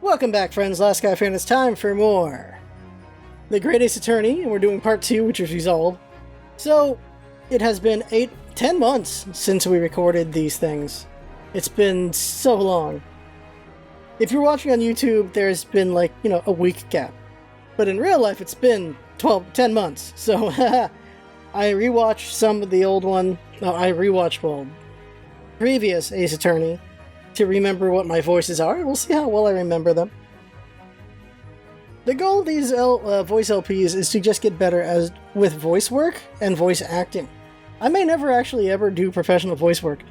Welcome back, friends. Last Guy Fan, it's time for more. The Great Ace Attorney, and we're doing part 2, which is Resolve. So, it has been 10 months since we recorded these things. It's been so long. If you're watching on YouTube, there's been like, a week gap. But in real life, it's been 10 months. So, I rewatched some of the old one. I rewatched, previous Ace Attorney to remember what my voices are. We'll see how well I remember them. The goal of these voice LPs is to just get better with voice work and voice acting. I may never actually ever do professional voice work,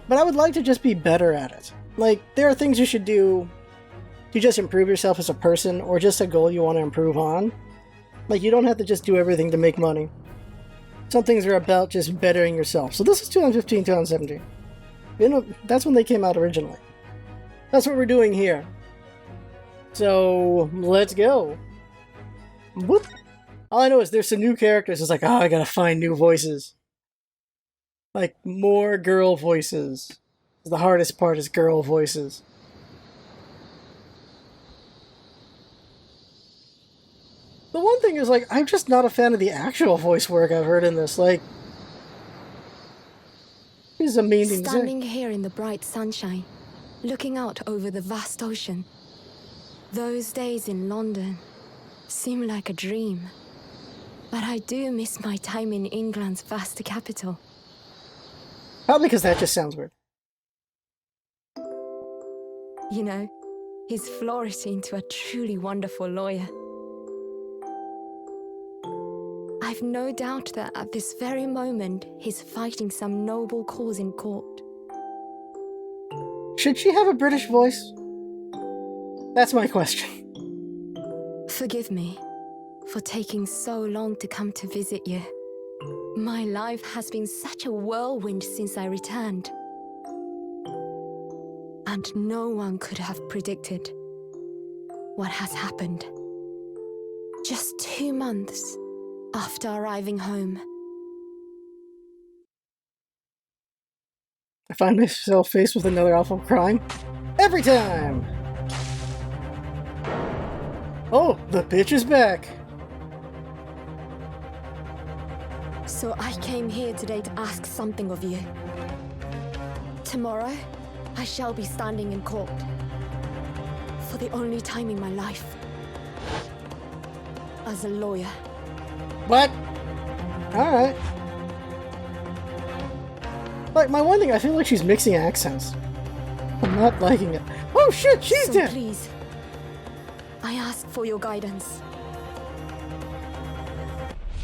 but I would like to just be better at it. Like, there are things you should do to just improve yourself as a person, or just a goal you want to improve on. Like, you don't have to just do everything to make money. Some things are about just bettering yourself. So this is 2015, 2017. That's when they came out originally. That's what we're doing here. So, let's go. Whoop. All I know is there's some new characters. It's like, I gotta find new voices. Like, more girl voices. The hardest part is girl voices. The one thing is, I'm just not a fan of the actual voice work I've heard in this. This is a mean thing to say. Standing here in the bright sunshine, looking out over the vast ocean. Those days in London seem like a dream. But I do miss my time in England's vast capital. Probably because that just sounds weird. You know, he's flourished into a truly wonderful lawyer. I've no doubt that at this very moment, he's fighting some noble cause in court. Should she have a British voice? That's my question. Forgive me for taking so long to come to visit you. My life has been such a whirlwind since I returned. And no one could have predicted what has happened. Just 2 months after arriving home. I find myself faced with another awful crime. Every time! Oh, the bitch is back! So I came here today to ask something of you. Tomorrow, I shall be standing in court. For the only time in my life. As a lawyer. What? Alright. My one thing, I feel like she's mixing accents. I'm not liking it. Oh shit, she's dead! Please, I ask for your guidance.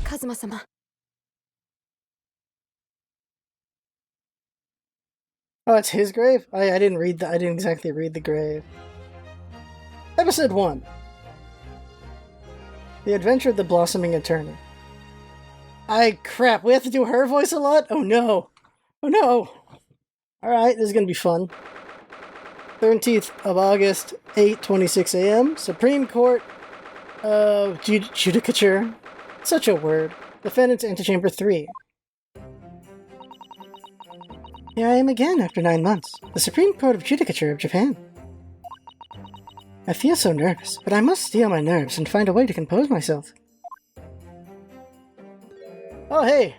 Kazuma-sama. Oh, it's his grave? I didn't exactly read the grave. Episode 1. The Adventure of the Blossoming Attorney. Crap, we have to do her voice a lot? Oh no. Oh no. Alright, this is gonna be fun. 13th of August, 8:26 a.m. Supreme Court of Judicature. Such a word. Defendant's Antechamber 3. Here I am again after 9 months. The Supreme Court of Judicature of Japan. I feel so nervous, but I must steel my nerves and find a way to compose myself. Oh hey!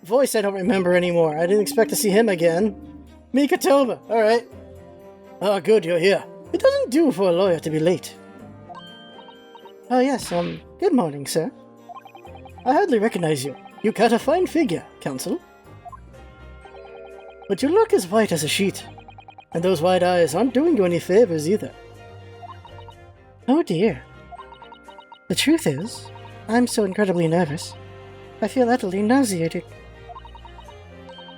Voice I don't remember anymore. I didn't expect to see him again. Mikatoba, alright. Oh good, you're here. It doesn't do for a lawyer to be late. Oh yes, good morning, sir. I hardly recognize you. You cut a fine figure, counsel. But you look as white as a sheet. And those wide eyes aren't doing you any favors either. Oh dear. The truth is, I'm so incredibly nervous. I feel utterly nauseated.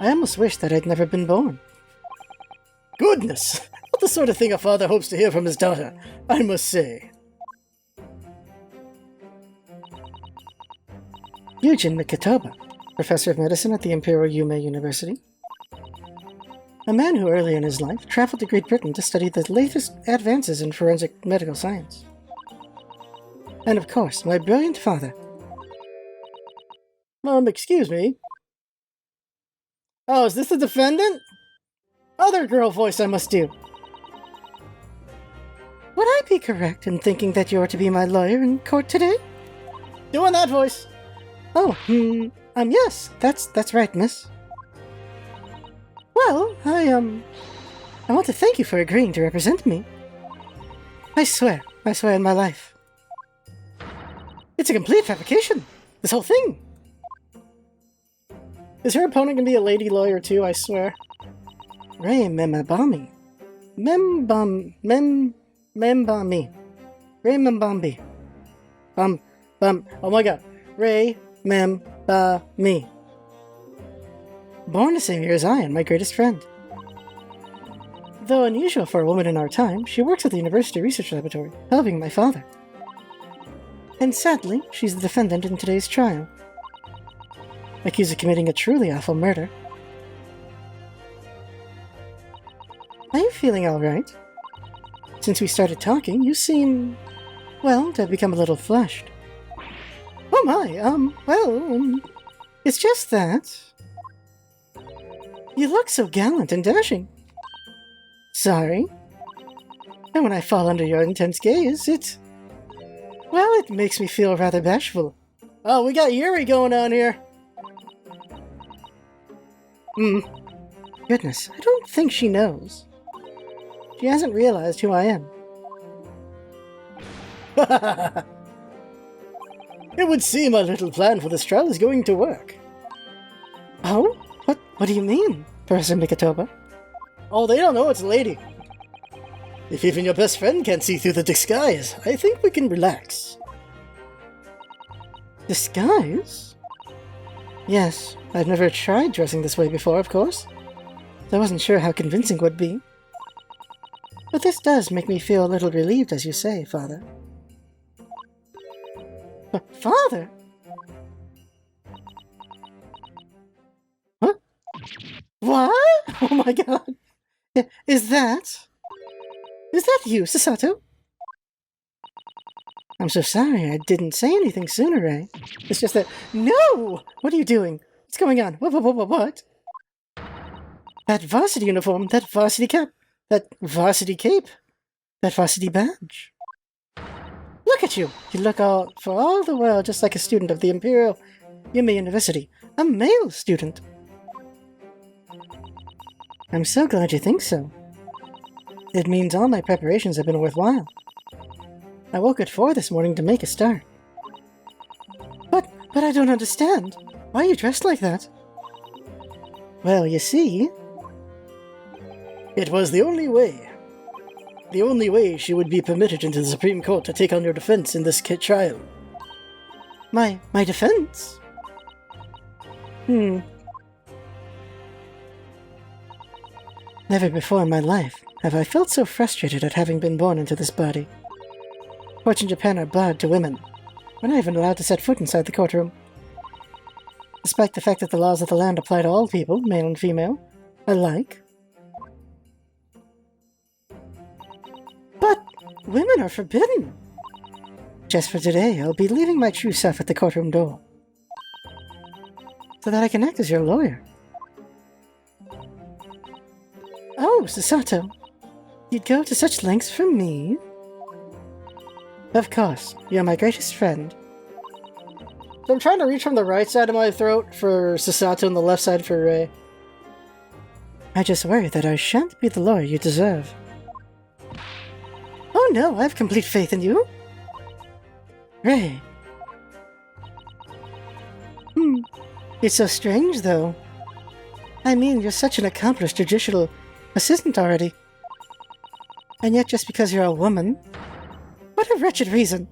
I almost wish that I'd never been born. Goodness! Not the sort of thing a father hopes to hear from his daughter, I must say. Yujin Mikitoba, professor of medicine at the Imperial Yume University. A man who early in his life traveled to Great Britain to study the latest advances in forensic medical science. And of course, my brilliant father. Excuse me. Oh, is this the defendant? Other girl voice I must do. Would I be correct in thinking that you're to be my lawyer in court today? Doing that voice. Oh, yes, that's right, miss. Well, I want to thank you for agreeing to represent me. I swear on my life. It's a complete fabrication, this whole thing. Is her opponent gonna be a lady lawyer too, I swear? Ray Memabami. Membami. Ray Membambi. Oh my god. Ray Membami. Born the same year as I and my greatest friend. Though unusual for a woman in our time, she works at the University Research Laboratory, helping my father. And sadly, she's the defendant in today's trial. Accused of committing a truly awful murder. Are you feeling alright? Since we started talking, you seem, well, to have become a little flushed. Oh my, it's just that... You look so gallant and dashing. Sorry. And when I fall under your intense gaze, it makes me feel rather bashful. Oh, we got Yuri going on here. Goodness, I don't think she knows. She hasn't realized who I am. It would seem our little plan for this trial is going to work. Oh? What do you mean, Professor Mikatoba? Oh, they don't know it's a lady. If even your best friend can't see through the disguise, I think we can relax. Disguise? Yes, I've never tried dressing this way before, of course. I wasn't sure how convincing it would be. But this does make me feel a little relieved, as you say, Father. Father? Huh? What? Oh my god! Is that you, Sasato? I'm so sorry I didn't say anything sooner, Ray. It's just that— No! What are you doing? What's going on? What? That varsity uniform, that varsity cap, that varsity cape, that varsity badge. Look at you! You look for all the world just like a student of the Imperial Yumi University. A male student. I'm so glad you think so. It means all my preparations have been worthwhile. I woke at 4 this morning to make a start. But I don't understand. Why are you dressed like that? Well, you see... It was the only way. The only way she would be permitted into the Supreme Court to take on your defense in this trial. My defense? Never before in my life have I felt so frustrated at having been born into this body. Courts in Japan are barred to women. We're not even allowed to set foot inside the courtroom. Despite the fact that the laws of the land apply to all people, male and female, alike. But women are forbidden! Just for today, I'll be leaving my true self at the courtroom door. So that I can act as your lawyer. Oh, Sasato. You'd go to such lengths for me? Of course, you're my greatest friend. So I'm trying to reach from the right side of my throat for Sasato and the left side for Ray. I just worry that I shan't be the lawyer you deserve. Oh no, I have complete faith in you. Ray. It's so strange, though. I mean, you're such an accomplished judicial assistant already. And yet just because you're a woman... What a wretched reason.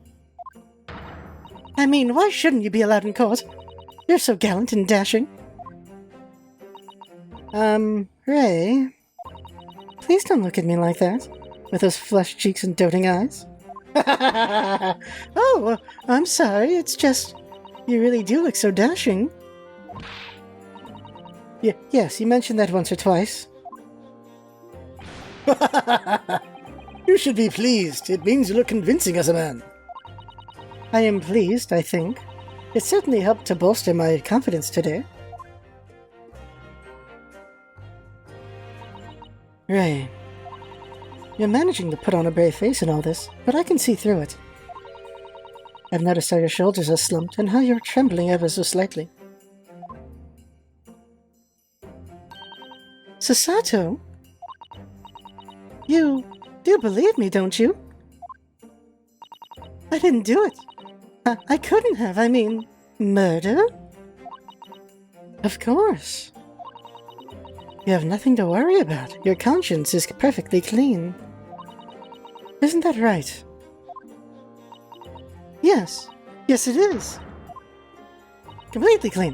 I mean, why shouldn't you be allowed in court? You're so gallant and dashing. Ray... Please don't look at me like that, with those flushed cheeks and doting eyes. Oh, I'm sorry, it's just... You really do look so dashing. Yes, you mentioned that once or twice. You should be pleased. It means you look convincing as a man. I am pleased, I think. It certainly helped to bolster my confidence today. Ray, You're managing to put on a brave face in all this, but I can see through it. I've noticed how your shoulders are slumped and how you're trembling ever so slightly. Sasato? You do believe me, don't you? I didn't do it. I couldn't have. I mean, murder? Of course. You have nothing to worry about. Your conscience is perfectly clean. Isn't that right? Yes. Yes, it is. Completely clean.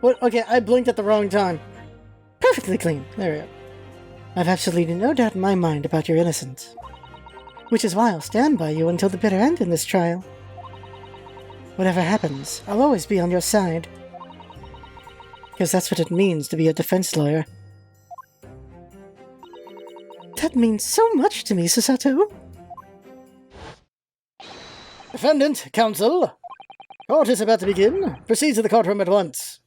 What? Okay, I blinked at the wrong time. Perfectly clean. There we go. I've absolutely no doubt in my mind about your innocence. Which is why I'll stand by you until the bitter end in this trial. Whatever happens, I'll always be on your side. Because that's what it means to be a defense lawyer. That means so much to me, Sasato. Defendant, counsel. Court is about to begin. Proceed to the courtroom at once.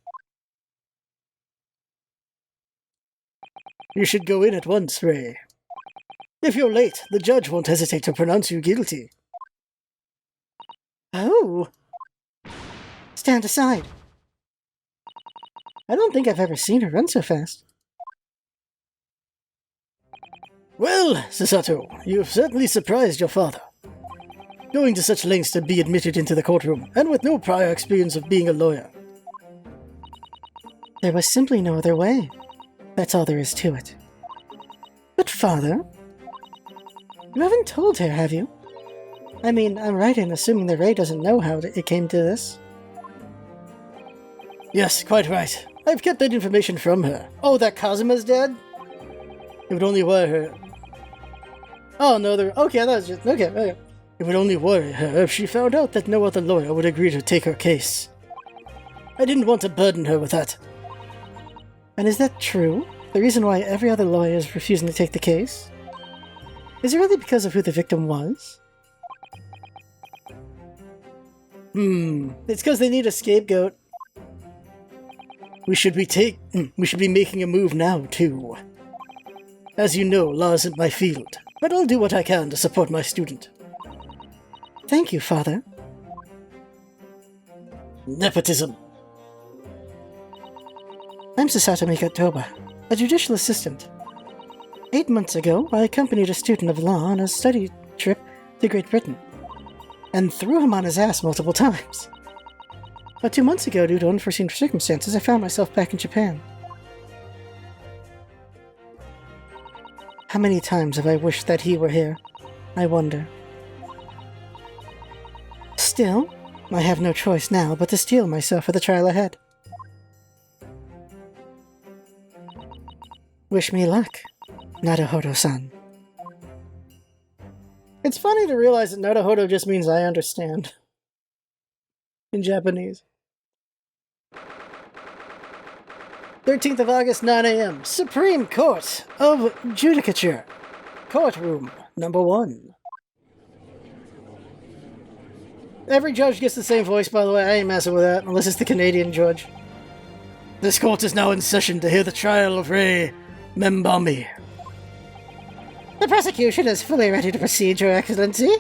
You should go in at once, Ray. If you're late, the judge won't hesitate to pronounce you guilty. Oh. Stand aside. I don't think I've ever seen her run so fast. Well, Sasato, you've certainly surprised your father. Going to such lengths to be admitted into the courtroom, and with no prior experience of being a lawyer. There was simply no other way. That's all there is to it. But father? You haven't told her, have you? I mean, I'm right in assuming that Ray doesn't know how it came to this. Yes, quite right. I've kept that information from her. Oh, that Kazuma's dead? It would only worry her. Oh, no, okay, that was just... Okay. It would only worry her if she found out that no other lawyer would agree to take her case. I didn't want to burden her with that. And is that true? The reason why every other lawyer is refusing to take the case? Is it really because of who the victim was? It's because they need a scapegoat. We should be making a move now, too. As you know, law isn't my field, but I'll do what I can to support my student. Thank you, Father. Nepotism. I'm Sasato Mikatoba, a judicial assistant. 8 months ago, I accompanied a student of law on a study trip to Great Britain, and threw him on his ass multiple times. But 2 months ago, due to unforeseen circumstances, I found myself back in Japan. How many times have I wished that he were here? I wonder. Still, I have no choice now but to steel myself for the trial ahead. Wish me luck, Naruhodo-san. It's funny to realize that Naruhodo just means I understand. In Japanese. 13th of August, 9 a.m. Supreme Court of Judicature. Courtroom number 1. Every judge gets the same voice, by the way. I ain't messing with that, unless it's the Canadian judge. This court is now in session to hear the trial of Ray Membami. The prosecution is fully ready to proceed, Your Excellency.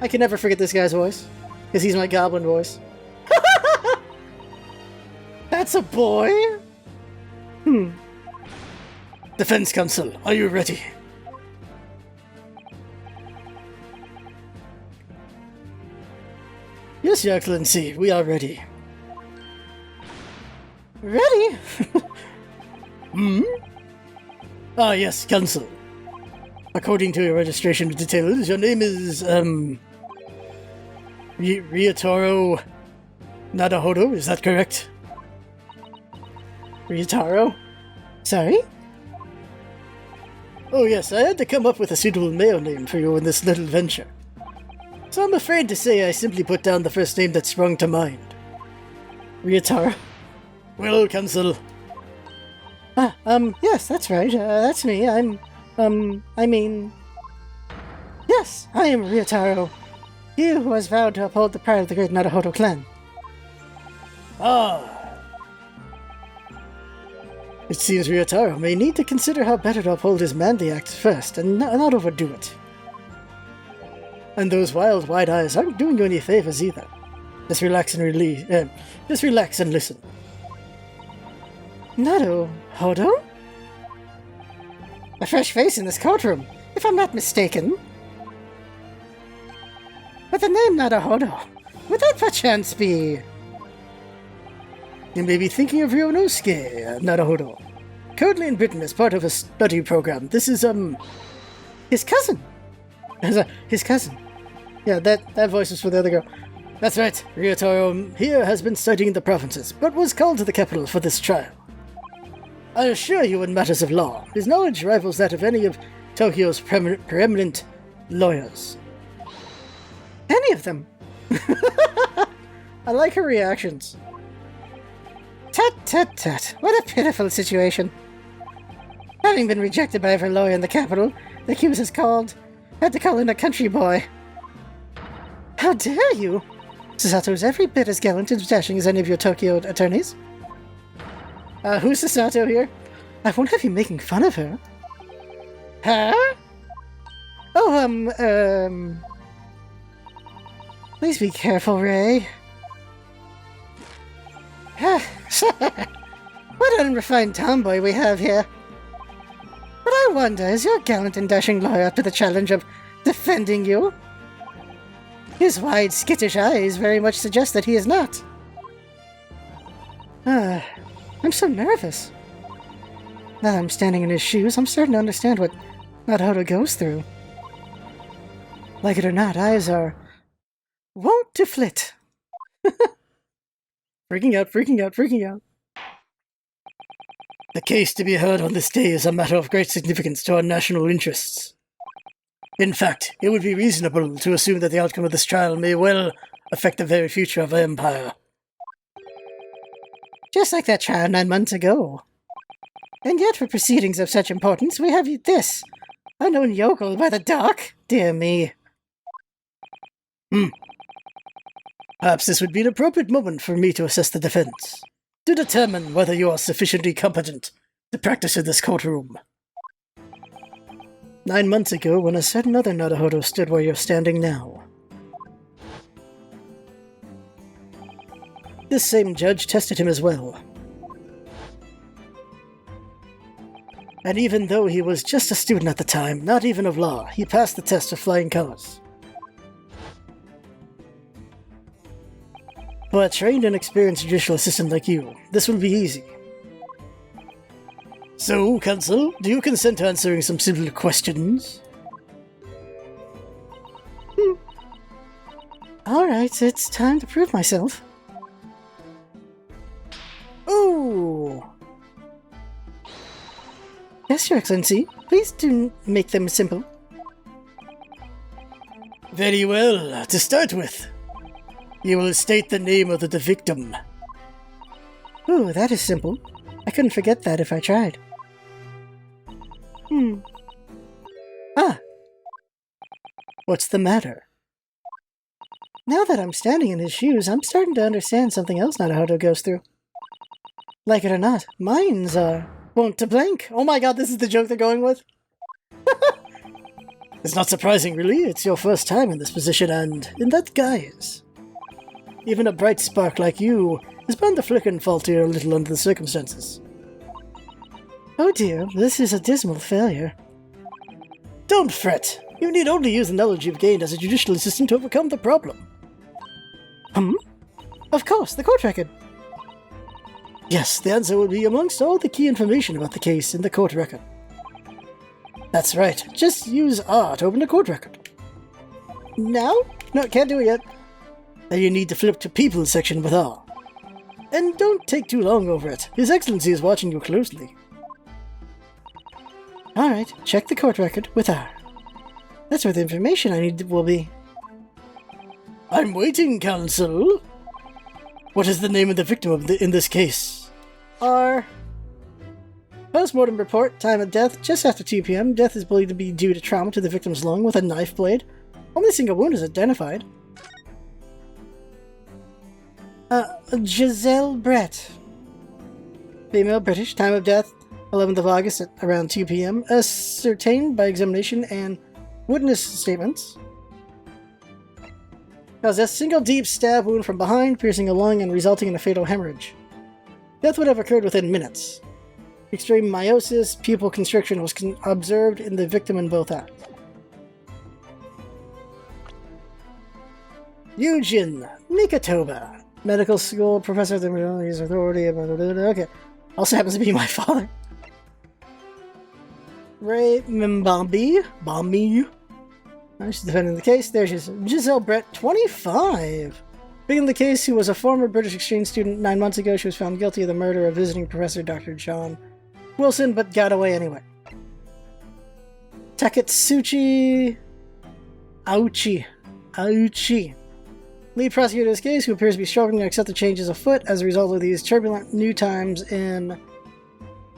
I can never forget this guy's voice, because he's my goblin voice. That's a boy? Defense counsel, are you ready? Yes, Your Excellency, we are ready. Ready? Ah, yes, counsel. According to your registration details, your name is, Ryotaro Naruhodo, is that correct? Ryotaro? Sorry? Oh yes, I had to come up with a suitable male name for you in this little venture. So I'm afraid to say I simply put down the first name that sprung to mind. Ryotaro. Well, counsel. Yes, that's right. That's me. Yes, I am Ryotaro. He who has vowed to uphold the pride of the great Naruhodo clan. Ah. It seems Ryotaro may need to consider how better to uphold his manly act first, and not overdo it. And those wild, wide eyes aren't doing you any favors either. Just relax and listen. Naruhodo? A fresh face in this courtroom, if I'm not mistaken. But the name Naruhodo, would that perchance be... You may be thinking of Ryonosuke Naruhodo. Currently in Britain as part of a study program. This is, his cousin. His cousin. Yeah, that voice was for the other girl. That's right, Ryotaro here has been studying the provinces, but was called to the capital for this trial. I assure you in matters of law, his knowledge rivals that of any of Tokyo's preeminent lawyers. Any of them? I like her reactions. Tut, what a pitiful situation. Having been rejected by every lawyer in the capital, the accusers had to call in a country boy. How dare you? Sasato is every bit as gallant and dashing as any of your Tokyo attorneys. Who's Sasato here? I won't have you making fun of her. Huh? Oh, please be careful, Ray. What an unrefined tomboy we have here. But I wonder, is your gallant and dashing lawyer up to the challenge of defending you? His wide, skittish eyes very much suggest that he is not. I'm so nervous. Now that I'm standing in his shoes, I'm starting to understand what Naruhodo goes through. Like it or not, eyes are wont to flit. Freaking out. The case to be heard on this day is a matter of great significance to our national interests. In fact, it would be reasonable to assume that the outcome of this trial may well affect the very future of our empire. Just like that trial 9 months ago. And yet, for proceedings of such importance, we have this unknown yokel by the dock. Dear me. Perhaps this would be an appropriate moment for me to assess the defense, to determine whether you are sufficiently competent to practice in this courtroom. 9 months ago, when a certain other Naruhodo stood where you're standing now. This same judge tested him as well. And even though he was just a student at the time, not even of law, he passed the test with flying colors. For a trained and experienced judicial assistant like you, this will be easy. So, counsel, do you consent to answering some simple questions? Alright, it's time to prove myself. Ooh! Yes, Your Excellency. Please do make them simple. Very well. To start with, you will state the name of the victim. Ooh, that is simple. I couldn't forget that if I tried. What's the matter? Now that I'm standing in his shoes, I'm starting to understand something else Naruhodo goes through. Like it or not, minds are wont to blank. Oh my god, this is the joke they're going with? It's not surprising, really. It's your first time in this position, and in that guise. Even a bright spark like you is bound to flicker and falter a little under the circumstances. Oh dear, this is a dismal failure. Don't fret. You need only use the knowledge you've gained as a judicial assistant to overcome the problem. Of course, the court record. Yes, the answer will be amongst all the key information about the case in the court record. That's right. Just use R to open the court record. Now? No, can't do it yet. Then you need to flip to People section with R. And don't take too long over it. His Excellency is watching you closely. Alright, check the court record with R. That's where the information I need will be. I'm waiting, counsel. What is the name of the victim in this case? R. Post-mortem report, time of death, just after 2 p.m. Death is believed to be due to trauma to the victim's lung with a knife blade. Only a single wound is identified. Giselle Brett. Female, British, time of death, 11th of August at around 2 p.m., ascertained by examination and witness statements. Caused a single deep stab wound from behind, piercing a lung and resulting in a fatal hemorrhage. Death would have occurred within minutes. Extreme meiosis, pupil constriction was observed in the victim in both acts. Yujin Mikatoba, medical school professor of the His authority. Okay, also happens to be my father. Ray Mbambi. She's defending the case. There she is. Giselle Brett, 25. Being the case, who was a former British exchange student 9 months ago, she was found guilty of the murder of visiting professor Dr. John Wilson, but got away anyway. Taketsuchi Auchi. Lead prosecutor of this case, who appears to be struggling to accept the changes afoot as a result of these turbulent new times in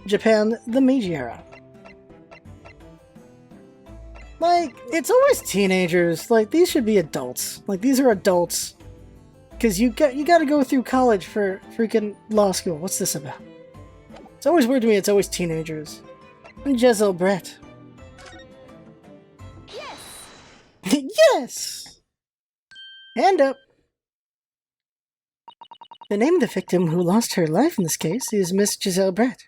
Japan, the Meiji era. Like, it's always teenagers. Like, these should be adults. Like, these are adults. Because you gotta go through college for freaking law school. What's this about? It's always weird to me, it's always teenagers. And Giselle Brett. Yes! Yes! Hand up! The name of the victim who lost her life in this case is Miss Giselle Brett.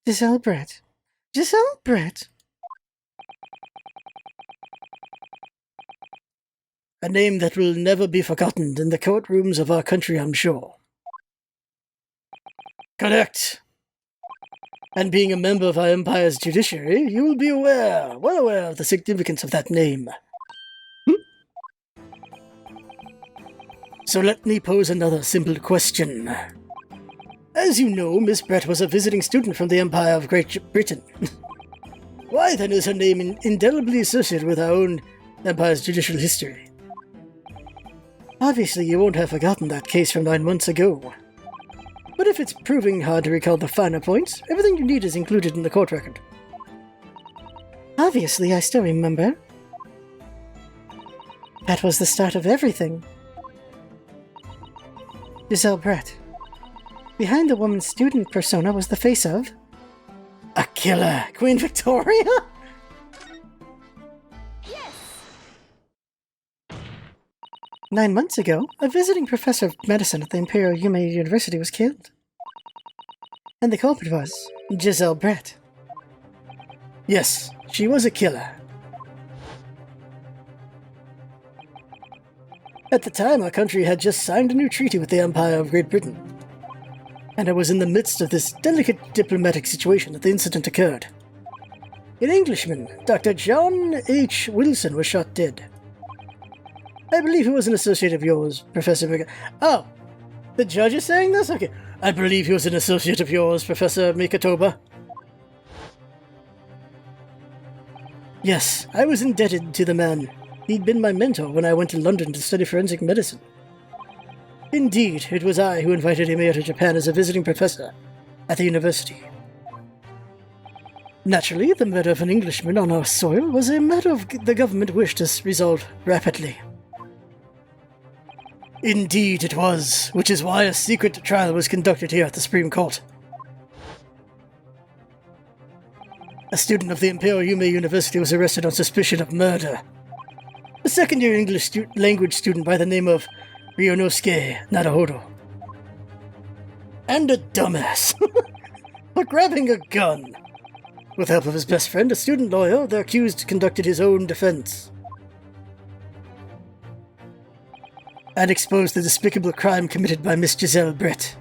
Giselle Brett. Giselle Brett. A name that will never be forgotten in the courtrooms of our country, I'm sure. Correct. And being a member of our empire's judiciary, you will be well aware of the significance of that name. So let me pose another simple question. As you know, Miss Brett was a visiting student from the Empire of Great Britain. Why then is her name indelibly associated with our own empire's judicial history? Obviously, you won't have forgotten that case from 9 months ago. But if it's proving hard to recall the finer points, everything you need is included in the court record. Obviously, I still remember. That was the start of everything. Giselle Brett. Behind the woman's student persona was the face of... a killer! Queen Victoria?! Yes! 9 months ago, a visiting professor of medicine at the Imperial Yumi University was killed. And the culprit was Giselle Brett. Yes, she was a killer. At the time, our country had just signed a new treaty with the Empire of Great Britain. And I was in the midst of this delicate diplomatic situation that the incident occurred. An Englishman, Dr. John H. Wilson, was shot dead. I believe he was an associate of yours, Professor Oh, the judge is saying this? Okay. I believe he was an associate of yours, Professor Mikatoba. Yes, I was indebted to the man. He'd been my mentor when I went to London to study forensic medicine. Indeed, it was I who invited him here to Japan as a visiting professor at the university. Naturally, the murder of an Englishman on our soil was a matter of the government wished to resolve rapidly. Indeed it was, which is why a secret trial was conducted here at the Supreme Court. A student of the Imperial Yumi University was arrested on suspicion of murder. A second-year English language student by the name of Ryonosuke Naruhodo. And a dumbass for grabbing a gun. With help of his best friend, a student lawyer, the accused conducted his own defense and exposed the despicable crime committed by Miss Giselle Brett.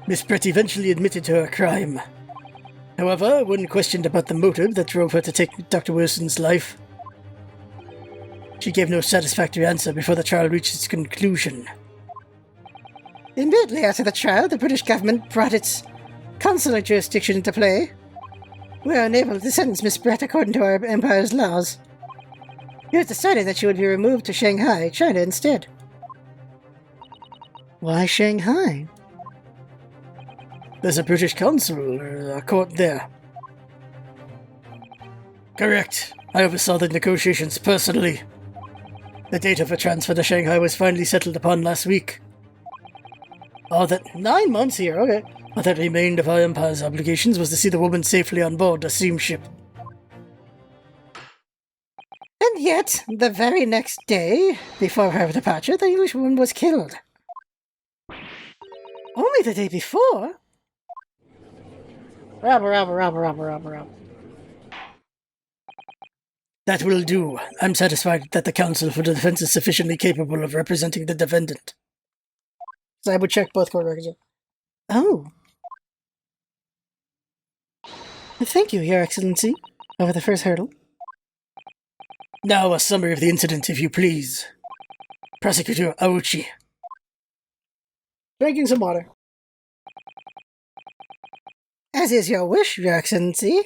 Miss Brett eventually admitted to her crime. However, when questioned about the motive that drove her to take Dr. Wilson's life, she gave no satisfactory answer before the trial reached its conclusion. Immediately after the trial, the British government brought its consular jurisdiction into play. We are unable to sentence Miss Brett according to our empire's laws. It was decided that she would be removed to Shanghai, China instead. Why Shanghai? There's a British consul, or a court there. Correct. I oversaw the negotiations personally. The date of a transfer to Shanghai was finally settled upon last week. Oh, that 9 months here, okay. What that remained of our Empire's obligations was to see the woman safely on board the steamship. And yet, the very next day, before her departure, the Englishwoman was killed. Only the day before? Robber. That will do. I'm satisfied that the Council for the Defense is sufficiently capable of representing the defendant. So I would check both court records. Oh. Thank you, Your Excellency. Over the first hurdle. Now a summary of the incident, if you please. Prosecutor Aochi. Drinking some water. As is your wish, Your Excellency.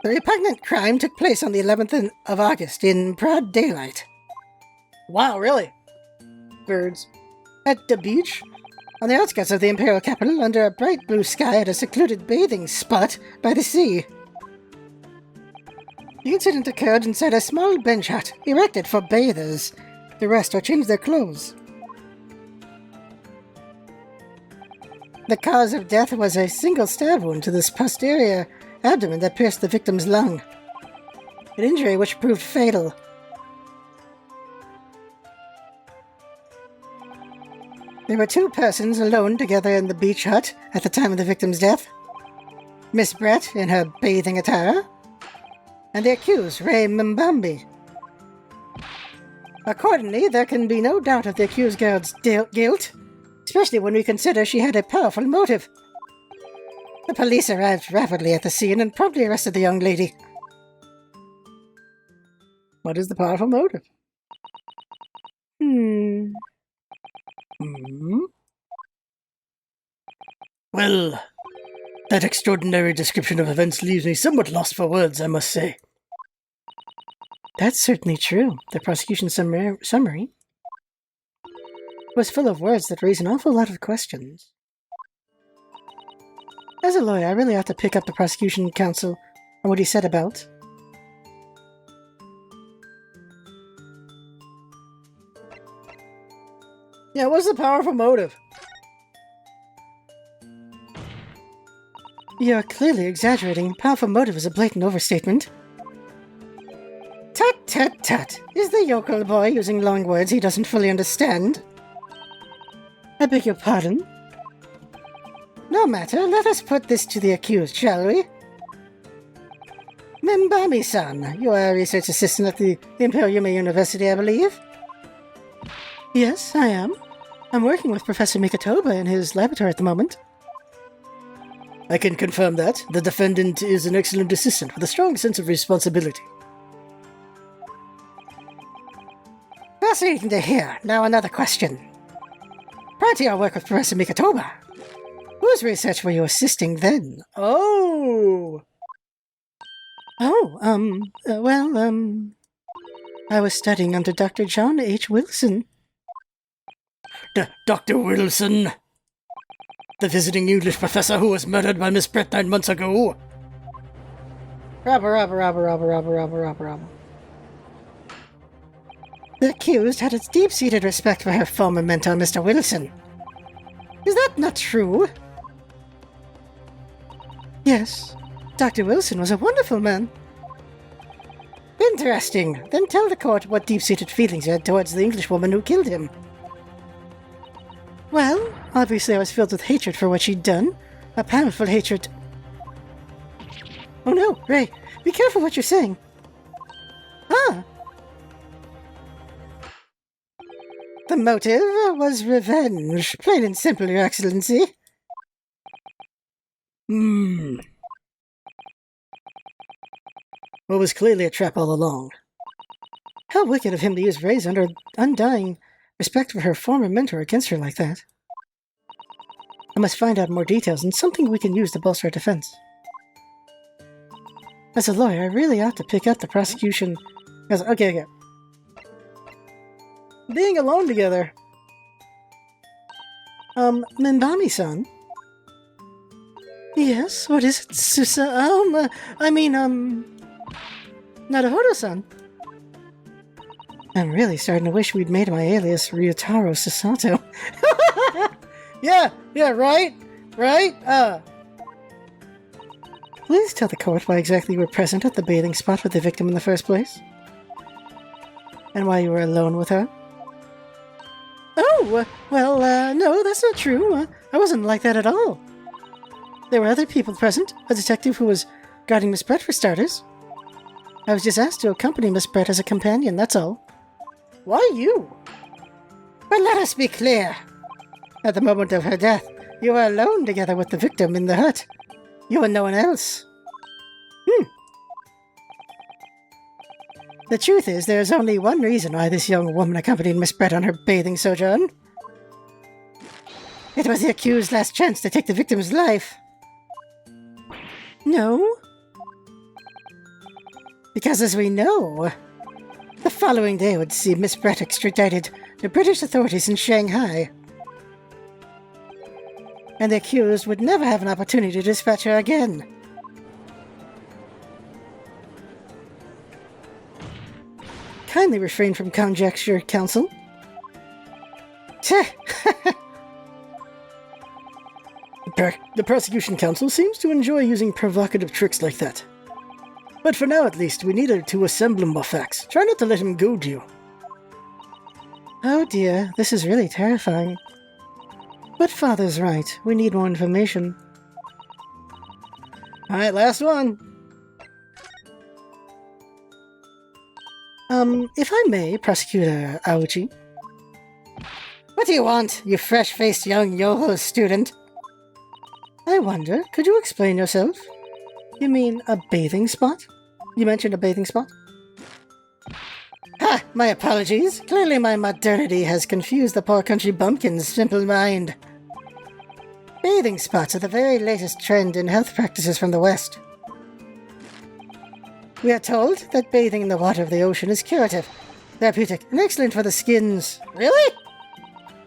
The repugnant crime took place on the 11th of August in broad daylight. Wow, really? Birds. At the beach? On the outskirts of the imperial capital, under a bright blue sky at a secluded bathing spot by the sea. The incident occurred inside a small bench hut, erected for bathers to rest or change their clothes. The cause of death was a single stab wound to the posterior abdomen that pierced the victim's lung. An injury which proved fatal. There were 2 persons alone together in the beach hut at the time of the victim's death. Miss Brett in her bathing attire, and the accused, Ray Mbambi. Accordingly, there can be no doubt of the accused girl's guilt, especially when we consider she had a powerful motive. The police arrived rapidly at the scene and promptly arrested the young lady. What is the powerful motive? Well, that extraordinary description of events leaves me somewhat lost for words, I must say. That's certainly true. The prosecution summary was full of words that raise an awful lot of questions. As a lawyer, I really ought to pick up the prosecution counsel on what he said about. Yeah, what's the powerful motive? You're clearly exaggerating. Powerful motive is a blatant overstatement. Tut, tut, tut. Is the yokel boy using long words he doesn't fully understand? I beg your pardon? No matter, let us put this to the accused, shall we? Mbami-san, you are a research assistant at the Imperial Yume University, I believe? Yes, I am. I'm working with Professor Mikotoba in his laboratory at the moment. I can confirm that. The defendant is an excellent assistant with a strong sense of responsibility. Fascinating to hear. Now another question. Prior to your work with Professor Mikotoba, whose research were you assisting then? I was studying under Dr. John H. Wilson. Dr. Wilson? The visiting English professor who was murdered by Miss Brett 9 months ago? Robber. The accused had a deep-seated respect for her former mentor, Mr. Wilson. Is that not true? Yes. Dr. Wilson was a wonderful man. Interesting. Then tell the court what deep-seated feelings you had towards the Englishwoman who killed him. Well, obviously I was filled with hatred for what she'd done. A powerful hatred. Oh no, Ray, be careful what you're saying. Ah! The motive was revenge, plain and simple, Your Excellency. Well, it was clearly a trap all along. How wicked of him to use Ray's undying respect for her former mentor against her like that. I must find out more details and something we can use to bolster our defense. As a lawyer, I really ought to pick up the prosecution. Okay. Being alone together. Mbami-san? Yes, what is it, Susa? Naruhodo-san. I'm really starting to wish we'd made my alias Ryotaro Sasato. Yeah, right? Please tell the court why exactly you were present at the bathing spot with the victim in the first place. And why you were alone with her. Oh, well, no, that's not true. I wasn't like that at all. There were other people present, a detective who was guarding Miss Brett for starters. I was just asked to accompany Miss Brett as a companion, that's all. Why you? But let us be clear. At the moment of her death, you were alone together with the victim in the hut. You and no one else. The truth is, there is only one reason why this young woman accompanied Miss Brett on her bathing sojourn. It was the accused's last chance to take the victim's life. No? Because as we know, the following day would see Miss Brett extradited to British authorities in Shanghai. And the accused would never have an opportunity to dispatch her again. Kindly refrain from conjecture, counsel. The prosecution counsel seems to enjoy using provocative tricks like that. But for now, at least, we need to assemble more facts. Try not to let him goad you. Oh dear, this is really terrifying. But Father's right. We need more information. Alright, last one. If I may, Prosecutor Aochi. What do you want, you fresh-faced young Yoho student? I wonder, could you explain yourself? You mean a bathing spot? You mentioned a bathing spot? Ha! My apologies. Clearly my modernity has confused the poor country bumpkin's simple mind. Bathing spots are the very latest trend in health practices from the West. We are told that bathing in the water of the ocean is curative, therapeutic, and excellent for the skins. Really?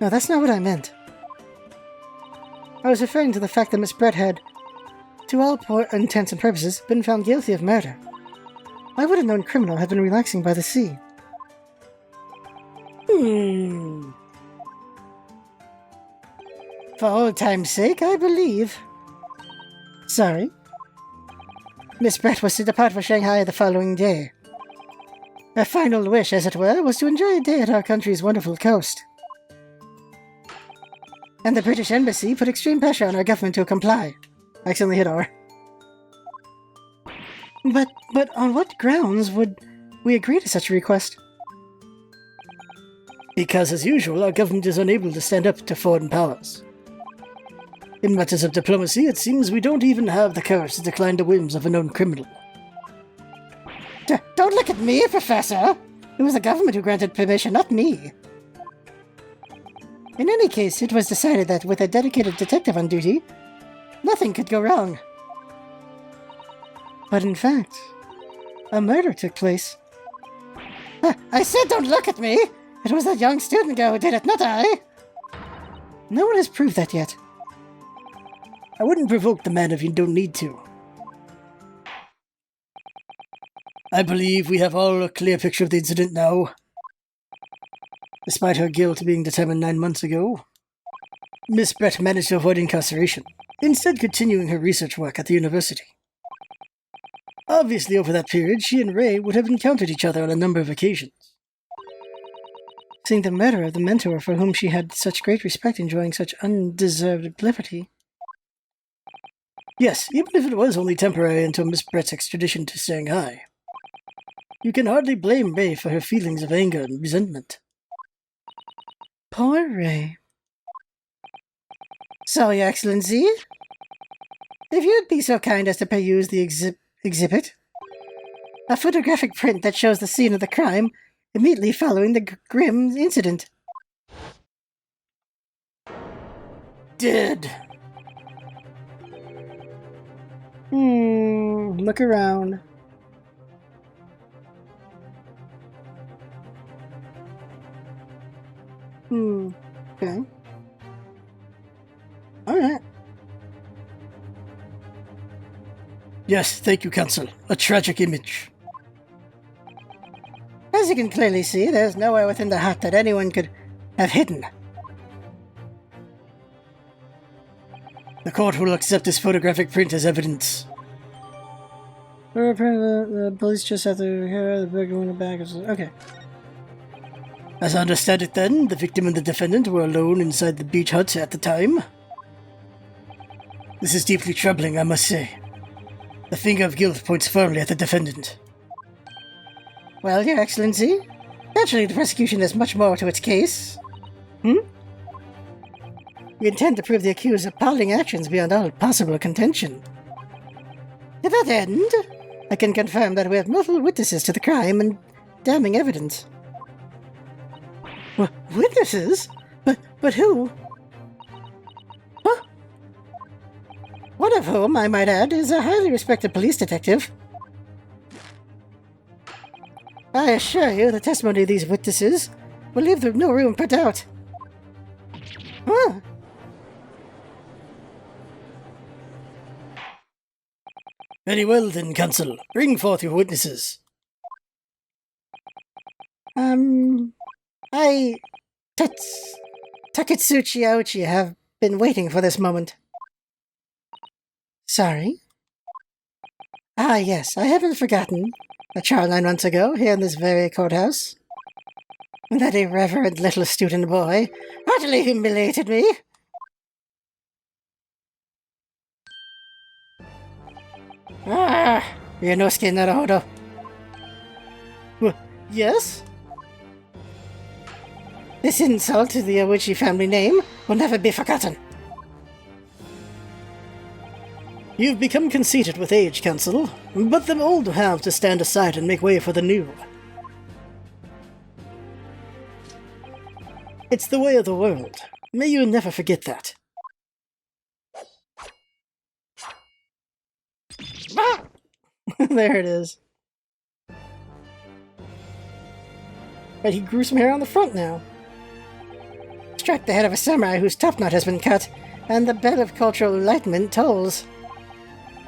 No, that's not what I meant. I was referring to the fact that Miss Brett had, to all intents and purposes, been found guilty of murder. Why would a known criminal have been relaxing by the sea? For old time's sake, I believe. Sorry. Miss Brett was to depart for Shanghai the following day. Her final wish, as it were, was to enjoy a day at our country's wonderful coast. And the British Embassy put extreme pressure on our government to comply. I accidentally hit R. But on what grounds would we agree to such a request? Because, as usual, our government is unable to stand up to foreign powers. In matters of diplomacy, it seems we don't even have the courage to decline the whims of a known criminal. Don't look at me, Professor! It was the government who granted permission, not me. In any case, it was decided that with a dedicated detective on duty, nothing could go wrong. But in fact, a murder took place. I said don't look at me! It was that young student girl who did it, not I! No one has proved that yet. I wouldn't provoke the man if you don't need to. I believe we have all a clear picture of the incident now. Despite her guilt being determined 9 months ago, Miss Brett managed to avoid incarceration, instead continuing her research work at the university. Obviously, over that period, she and Ray would have encountered each other on a number of occasions. Seeing the murder of the mentor for whom she had such great respect enjoying such undeserved liberty. Yes, even if it was only temporary until Miss Brett's extradition to Shanghai. You can hardly blame Ray for her feelings of anger and resentment. Poor Ray. So, Your Excellency, if you'd be so kind as to peruse the exhibit, a photographic print that shows the scene of the crime immediately following the grim incident. Dead. Look around. Okay. Alright. Yes, thank you, Counsel. A tragic image. As you can clearly see, there's nowhere within the hut that anyone could have hidden. The court will accept this photographic print as evidence. The police just have to hear the burger in the bag. Okay. As I understand it then, the victim and the defendant were alone inside the beach hut at the time. This is deeply troubling, I must say. The finger of guilt points firmly at the defendant. Well, Your Excellency, naturally the prosecution has much more to its case. We intend to prove the accused's appalling actions beyond all possible contention. To that end, I can confirm that we have multiple witnesses to the crime and damning evidence. Witnesses? But who? Huh? One of whom, I might add, is a highly respected police detective. I assure you, the testimony of these witnesses will leave them no room for doubt. Huh? Very well then, Counsel. Bring forth your witnesses. Taketsuchi Aochi have been waiting for this moment. Sorry? Ah, yes, I haven't forgotten. A trial 9 months ago, here in this very courthouse. That irreverent little student boy utterly humiliated me. Ryunosuke Naruhodo. Yes? This insult to the Aochi family name will never be forgotten. You've become conceited with age, Counsel, but the old have to stand aside and make way for the new. It's the way of the world. May you never forget that. There it is. But he grew some hair on the front now. Strike the head of a samurai whose top knot has been cut, and the bell of cultural enlightenment tolls.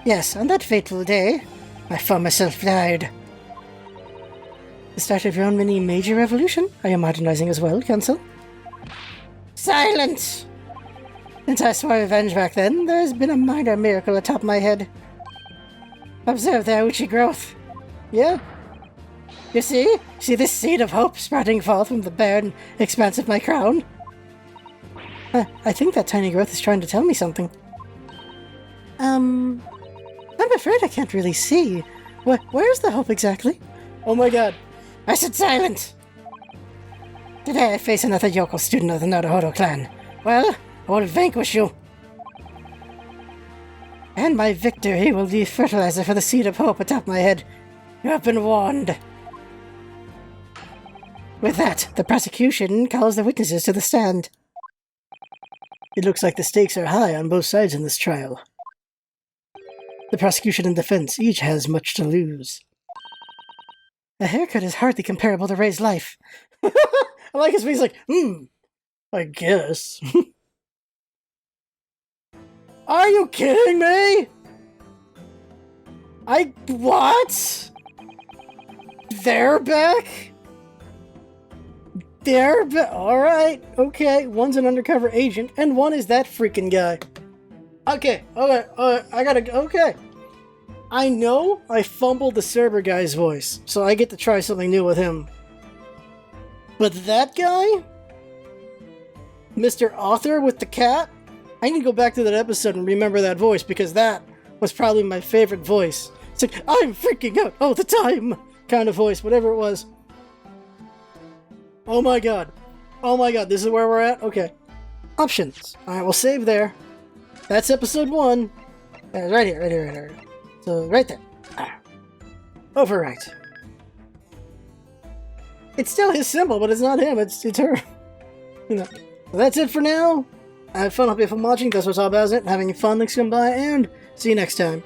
Yes, on that fateful day, my former self died. The start of your own mini major revolution? Are you modernizing as well, Counsel? Silence! Since I swore revenge back then, there's been a minor miracle atop my head. Observe the Aochi growth. Yeah? You see? See this seed of hope sprouting forth from the barren expanse of my crown? I think that tiny growth is trying to tell me something. I'm afraid I can't really see. Where's the hope exactly? Oh my god. I said silent! Today I face another Yoko student of the Naruhodo clan. Well, I will vanquish you. And my victory will be fertilizer for the seed of hope atop my head. You have been warned. With that, the prosecution calls the witnesses to the stand. It looks like the stakes are high on both sides in this trial. The prosecution and defense each has much to lose. A haircut is hardly comparable to Ray's life. I like his face like, I guess. Are you kidding me? What? They're back? Alright, okay. One's an undercover agent, and one is that freaking guy. Okay, okay. I know I fumbled the Cerber guy's voice, so I get to try something new with him. But that guy? Mr. Author with the cat? I need to go back to that episode and remember that voice, because that was probably my favorite voice. It's like, I'm freaking out all the time kind of voice, whatever it was. Oh my god. Oh my god, this is where we're at? Okay. Options. Alright, we'll save there. That's episode 1. Right here. So, right there. Overwrite. It's still his symbol, but it's not him, it's her. You know. So that's it for now. I have fun, hope you have fun watching. That's what's all about it. Having fun, thanks for coming by, and see you next time.